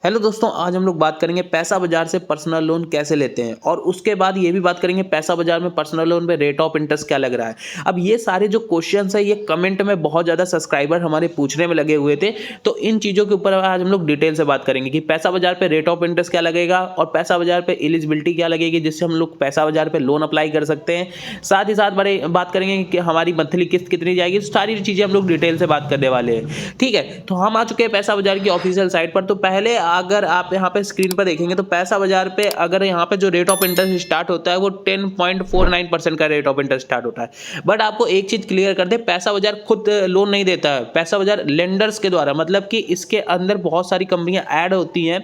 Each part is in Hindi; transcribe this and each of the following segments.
हेलो दोस्तों, आज हम लोग बात करेंगे पैसा बाजार से पर्सनल लोन कैसे लेते हैं और उसके बाद ये भी बात करेंगे पैसा बाजार में पर्सनल लोन पे रेट ऑफ इंटरेस्ट क्या लग रहा है। अब ये सारे जो क्वेश्चंस है ये कमेंट में बहुत ज़्यादा सब्सक्राइबर हमारे पूछने में लगे हुए थे, तो इन चीज़ों के ऊपर आज हम लोग डिटेल से बात करेंगे कि पैसा बाजार पे रेट ऑफ इंटरेस्ट क्या लगेगा और पैसा बाजार पे एलिजिबिलिटी क्या लगेगी जिससे हम लोग पैसा बाजार पे लोन अप्लाई कर सकते हैं। साथ ही साथ बड़े बात करेंगे कि हमारी मंथली किस्त कितनी जाएगी, तो सारी चीज़ें हम लोग डिटेल से बात करने वाले हैं। ठीक है, तो हम आ चुके हैं पैसा बाजार की ऑफिशियल साइट पर। तो पहले अगर आप यहाँ पे स्क्रीन पर देखेंगे तो पैसा बाजार पे अगर यहाँ पे जो रेट ऑफ इंटरेस्ट स्टार्ट होता है वो 10.49% का रेट ऑफ इंटरेस्ट स्टार्ट होता है। बट आपको एक चीज क्लियर कर दे, पैसा बाजार खुद लोन नहीं देता है, पैसा बाजार लेंडर्स के द्वारा, मतलब कि इसके अंदर बहुत सारी कंपनियां ऐड होती हैं।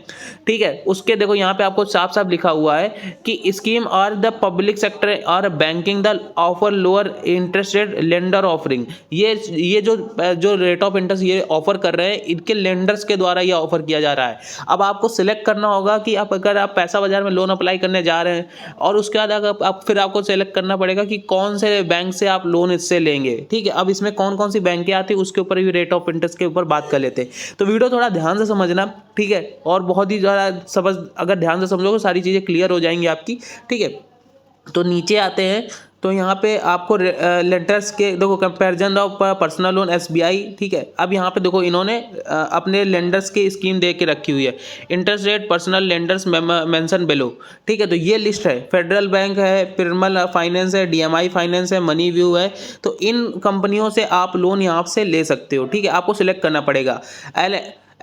ठीक है, उसके देखो यहाँ पे आपको साफ साफ लिखा हुआ है कि स्कीम और द पब्लिक सेक्टर और banking the offer lower interest rate lender offering. ये जो रेट ऑफ इंटरेस्ट ये ऑफर कर रहे हैं इनके लेंडर्स के द्वारा ये ऑफर किया जा रहा है। अब आपको सिलेक्ट करना होगा कि अगर आप पैसा बाजार में लोन अप्लाई करने जा रहे हैं और उसके बाद अगर आप फिर आपको सेलेक्ट करना पड़ेगा कि कौन से बैंक से आप लोन इससे लेंगे। ठीक है, अब इसमें कौन कौन सी बैंकें आती है उसके ऊपर भी रेट ऑफ इंटरेस्ट के ऊपर बात कर लेते हैं। तो वीडियो थोड़ा ध्यान से समझना, ठीक है, और बहुत ही ज़्यादा समझ अगर ध्यान से समझोगे सारी चीज़ें क्लियर हो जाएंगी आपकी। ठीक है, तो नीचे आते हैं तो यहाँ पे आपको लेंडर्स के देखो comparison of personal loan SBI. ठीक है, अब यहाँ पे देखो इन्होंने अपने लेंडर्स की स्कीम दे के रखी हुई है। Interest rate personal lenders mention below. ठीक है, तो ये लिस्ट है। फेडरल बैंक है, पिरमल फाइनेंस है, डीएमआई फाइनेंस है, मनी व्यू है। तो इन कंपनियों से आप लोन यहाँ से ले सकते हो। ठीक है, आपको सिलेक्ट करना पड़ेगा।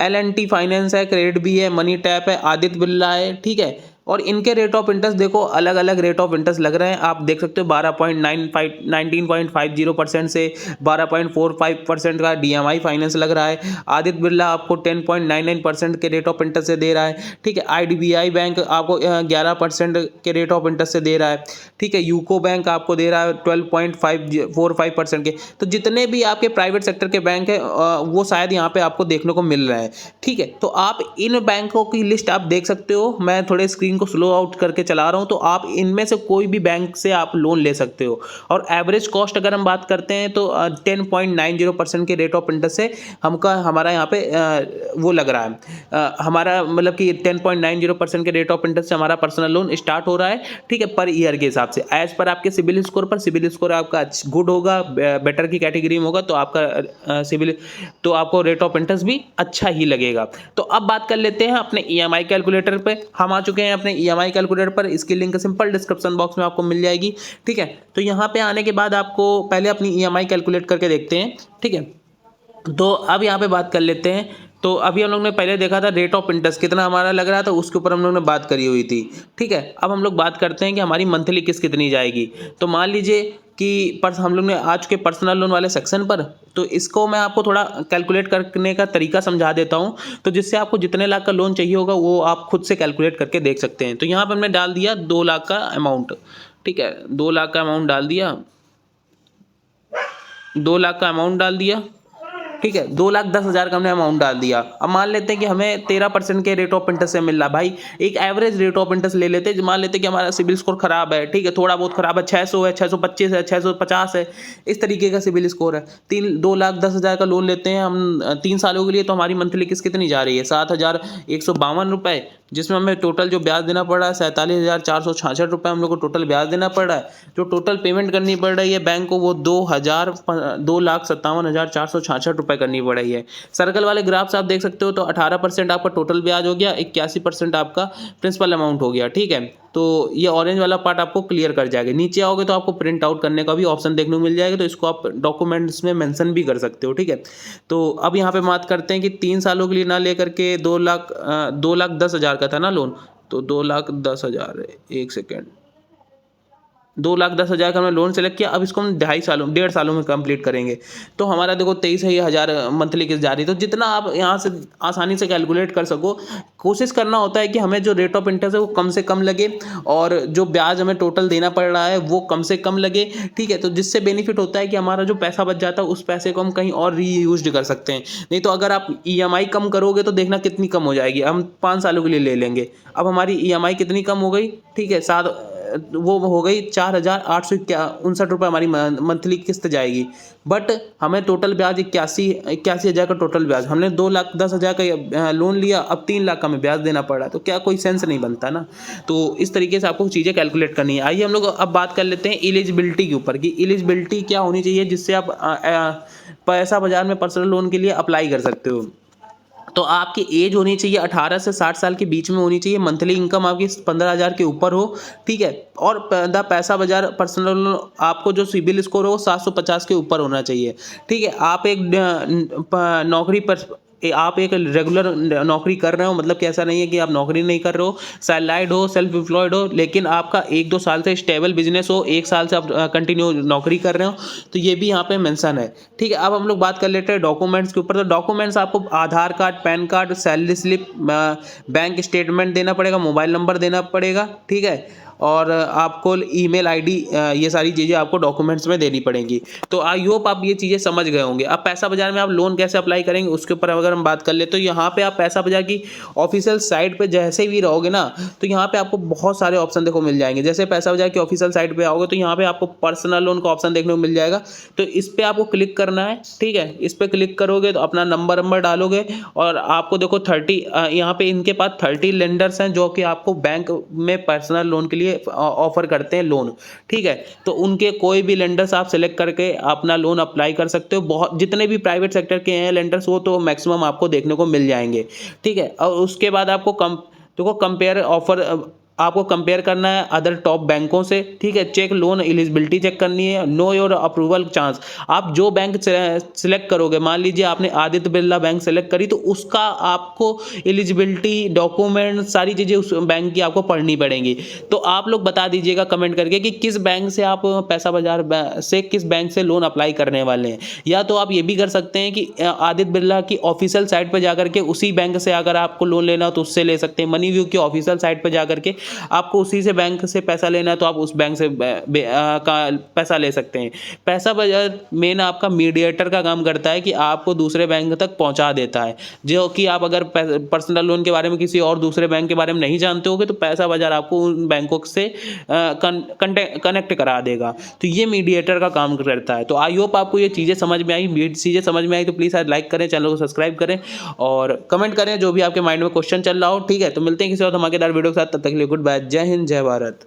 L&T फाइनेंस है, क्रेडिट भी है, मनी टैप है, आदित्य बिरला है। ठीक है, और इनके रेट ऑफ इंटरेस्ट देखो अलग अलग रेट ऑफ इंटरेस्ट लग रहे हैं। आप देख सकते हो 19.50% से 12.45% का डीएमआई फाइनेंस लग रहा है। आदित्य बिरला आपको 10.99% के रेट ऑफ इंटरेस्ट से दे रहा है। ठीक है, आईडीबीआई बैंक आपको 11% के रेट ऑफ इंटरेस्ट से दे रहा है। ठीक है, यूको बैंक आपको दे रहा है 12.45% के। तो जितने भी आपके प्राइवेट सेक्टर के बैंक है वो शायद यहाँ पे आपको देखने को मिल रहे हैं। ठीक है, तो आप इन बैंकों की लिस्ट आप देख सकते हो। मैं थोड़े स्क्रीन को स्लो आउट करके चला रहा हूं, तो आप इनमें से कोई भी बैंक से आप लोन ले सकते हो। और एवरेज कॉस्ट अगर हम बात करते हैं तो 10.90% के रेट ऑफ इंटरेस्ट से हमारा यहाँ पे वो लग रहा है, हमारा मतलब कि 10.90% के रेट ऑफ इंटरेस्ट से हमारा पर्सनल लोन स्टार्ट हो रहा है। ठीक है, पर ईयर के हिसाब से एज पर आपके सिबिल स्कोर पर। सिबिल स्कोर आपका गुड होगा, बेटर की कैटेगरी में होगा तो आपका सिबिल तो आपको रेट ऑफ इंटरेस्ट भी अच्छा ही लगेगा। तो अब बात कर लेते हैं अपने ईएमआई कैलकुलेटर पे। हम आ चुके हैं अपने ईएमआई कैलकुलेटर पर। इसकी लिंक सिंपल डिस्क्रिप्शन बॉक्स में आपको मिल जाएगी। ठीक है, तो यहाँ पे आने के बाद आपको पहले अपनी ईएमआई कैलकुलेट करके देखते हैं। ठीक है, तो अब यहाँ पे बात कर लेते हैं। तो अभी हम लोग ने पहले देखा था रेट ऑफ इंटरेस्ट कितना हमारा लग रहा था, उसके ऊपर हम लोग ने बात करी हुई थी। ठीक है, अब हम लोग बात करते हैं कि हमारी मंथली किस्त कितनी जाएगी। तो मान लीजिए कि हम लोग ने आ चुके पर्सनल लोन वाले सेक्शन पर। तो इसको मैं आपको थोड़ा कैलकुलेट करने का तरीका समझा देता हूँ, तो जिससे आपको जितने लाख का लोन चाहिए होगा वो आप खुद से कैलकुलेट करके देख सकते हैं। तो यहाँ पर हमने डाल दिया 2 लाख का अमाउंट। ठीक है, 2 लाख का अमाउंट डाल दिया, 2 लाख का अमाउंट डाल दिया। ठीक है, 2,10,000 का हमने अमाउंट डाल दिया। अब मान लेते हैं कि हमें 13% के रेट ऑफ इंटरेस्ट से मिल रहा। भाई एक एवरेज रेट ऑफ इंटरेस्ट ले लेते हैं। मान लेते हैं कि हमारा सिबिल स्कोर खराब है। ठीक है, थोड़ा बहुत खराब है, 600 है, 625 है, 650 है, इस तरीके का सिबिल स्कोर है। 2,10,000 का लोन लेते हैं हम 3 सालों के लिए। तो हमारी मंथली किस्त कितनी जा रही है? 7,152 रुपये, जिसमें हमें टोटल जो ब्याज देना पड़ रहा है 47,466 रुपये हम लोग को टोटल ब्याज देना पड़ रहा है। जो टोटल पेमेंट करनी पड़ रही है बैंक को वो 2,57,466 रुपये करनी पड़ रही है। सर्कल वाले ग्राफ्स आप देख सकते हो। तो 18% आपका टोटल ब्याज हो गया, 81% आपका प्रिंसिपल अमाउंट हो गया। ठीक है, तो ये ऑरेंज वाला पार्ट आपको क्लियर कर जाएगा। नीचे आओगे तो आपको प्रिंट आउट करने का भी ऑप्शन देखने को मिल जाएगा, तो इसको आप डॉक्यूमेंट्स में मेंशन भी कर सकते हो। ठीक है, तो अब यहाँ पे बात करते हैं कि 3 सालों के लिए ना लेकर के 2,10,000 का था ना लोन, तो 2,10,000 एक सेकेंड, 2,10,000 का हमने लोन सेलेक्ट किया। अब इसको हम 1.5 सालों में कंप्लीट करेंगे। तो हमारा देखो 23,000 मंथली किस्त जा रही है। तो जितना आप यहाँ से आसानी से कैलकुलेट कर सको, कोशिश करना होता है कि हमें जो रेट ऑफ इंटरेस्ट है वो कम से कम लगे और जो ब्याज हमें टोटल देना पड़ रहा है वो कम से कम लगे। ठीक है, तो जिससे बेनिफिट होता है कि हमारा जो पैसा बच जाता है उस पैसे को हम कहीं और रीयूज कर सकते हैं। नहीं तो अगर आप ईएमआई कम करोगे तो देखना कितनी कम हो जाएगी। हम 5 सालों के लिए ले लेंगे। अब हमारी ईएमआई कितनी कम हो गई? ठीक है, वो हो गई 4,859 रुपये हमारी मंथली किस्त जाएगी। बट हमें टोटल ब्याज 81,000 का टोटल ब्याज, हमने 2,10,000 का लोन लिया, अब 3 लाख का हमें ब्याज देना पड़ रहा है, तो क्या कोई सेंस नहीं बनता ना। तो इस तरीके से आपको चीज़ें कैलकुलेट करनी है। आइए हम लोग अब बात कर लेते हैं एलिजिबिलिटी के ऊपर कि एलिजिबिलिटी क्या होनी चाहिए जिससे आप पैसा बाजार में पर्सनल लोन के लिए अप्लाई कर सकते हो। तो आपकी एज होनी चाहिए 18 से 60 साल के बीच में होनी चाहिए, मंथली इनकम आपकी 15,000 के ऊपर हो, ठीक है। और द पैसा बाजार पर्सनल लोन आपको जो सिबिल स्कोर हो 750 के ऊपर होना चाहिए, ठीक है। आप एक नौकरी पर आप एक रेगुलर नौकरी कर रहे हो, मतलब कि ऐसा नहीं है कि आप नौकरी नहीं कर रहे हो, सैलराइड हो, सेल्फ एम्प्लॉयड हो, लेकिन आपका 1-2 साल से स्टेबल बिजनेस हो, 1 साल से आप कंटिन्यू नौकरी कर रहे हो, तो ये भी यहाँ पे मेंशन है, ठीक है। अब हम लोग बात कर लेते हैं डॉक्यूमेंट्स के ऊपर। तो डॉक्यूमेंट्स आपको Aadhaar card, PAN card, salary slip, bank statement देना पड़ेगा, मोबाइल नंबर देना पड़ेगा, ठीक है। और आपको ईमेल आईडी, ये सारी चीज़ें आपको डॉक्यूमेंट्स में देनी पड़ेंगी। तो आई होप आप ये चीज़ें समझ गए होंगे। अब पैसा बाजार में आप लोन कैसे अप्लाई करेंगे उसके ऊपर अगर हम बात कर ले, तो यहाँ पे आप पैसा बाजार की ऑफिशियल साइट पे जैसे भी रहोगे ना, तो यहाँ पे आपको बहुत सारे ऑप्शन देखो मिल जाएंगे। जैसे पैसा बाजार की ऑफिशियल साइट पे आओगे तो यहाँ पे आपको पर्सनल लोन का ऑप्शन देखने को मिल जाएगा, तो इस पर आपको क्लिक करना है, ठीक है। इस पर क्लिक करोगे तो अपना नंबर डालोगे और आपको देखो 30 यहाँ पे इनके पास 30 लेंडर्स हैं जो कि आपको बैंक में पर्सनल लोन के लिए ऑफर करते हैं लोन, ठीक है। तो उनके कोई भी लेंडर्स आप सेलेक्ट करके अपना लोन अप्लाई कर सकते हो। बहुत जितने भी प्राइवेट सेक्टर के हैं लेंडर्स वो तो मैक्सिमम आपको देखने को मिल जाएंगे, ठीक है। और उसके बाद आपको कंपेयर ऑफर आपको कंपेयर करना है अदर टॉप बैंकों से, ठीक है। चेक लोन एलिजिबिलिटी चेक करनी है, नो योर अप्रूवल चांस। आप जो बैंक सेलेक्ट करोगे, मान लीजिए आपने आदित्य बिरला बैंक सेलेक्ट करी, तो उसका आपको एलिजिबिलिटी डॉक्यूमेंट सारी चीज़ें उस बैंक की आपको पढ़नी पड़ेंगी। तो आप लोग बता दीजिएगा कमेंट करके कि किस बैंक से आप पैसा बाजार से किस बैंक से लोन अप्लाई करने वाले हैं। या तो आप ये भी कर सकते हैं कि आदित्य बिरला की ऑफिशियल साइट पर जाकर के उसी बैंक से अगर आपको लोन लेना हो तो उससे ले सकते हैं। मनी व्यू की ऑफिशियल साइट पर जाकर के आपको उसी से बैंक से पैसा लेना है तो आप उस बैंक से का पैसा ले सकते हैं। पैसा बाजार मेन आपका मीडिएटर का काम करता है कि आपको दूसरे बैंक तक पहुंचा देता है, जो कि आप अगर पर्सनल लोन के बारे में किसी और दूसरे बैंक के बारे में नहीं जानते होगे तो पैसा बाजार आपको उन बैंकों से कनेक्ट करा देगा। तो ये मीडिएटर का काम करता है। तो आई होप आपको ये चीज़ें समझ में आई। चीज़ें समझ में आई तो प्लीज़ लाइक करें, चैनल को सब्सक्राइब करें और कमेंट करें जो भी आपके माइंड में क्वेश्चन चल रहा हो, ठीक है। तो मिलते हैं किसी और धमाकेदार वीडियो के साथ, तब तक के लिए गुड बाय, जय हिंद, जय भारत।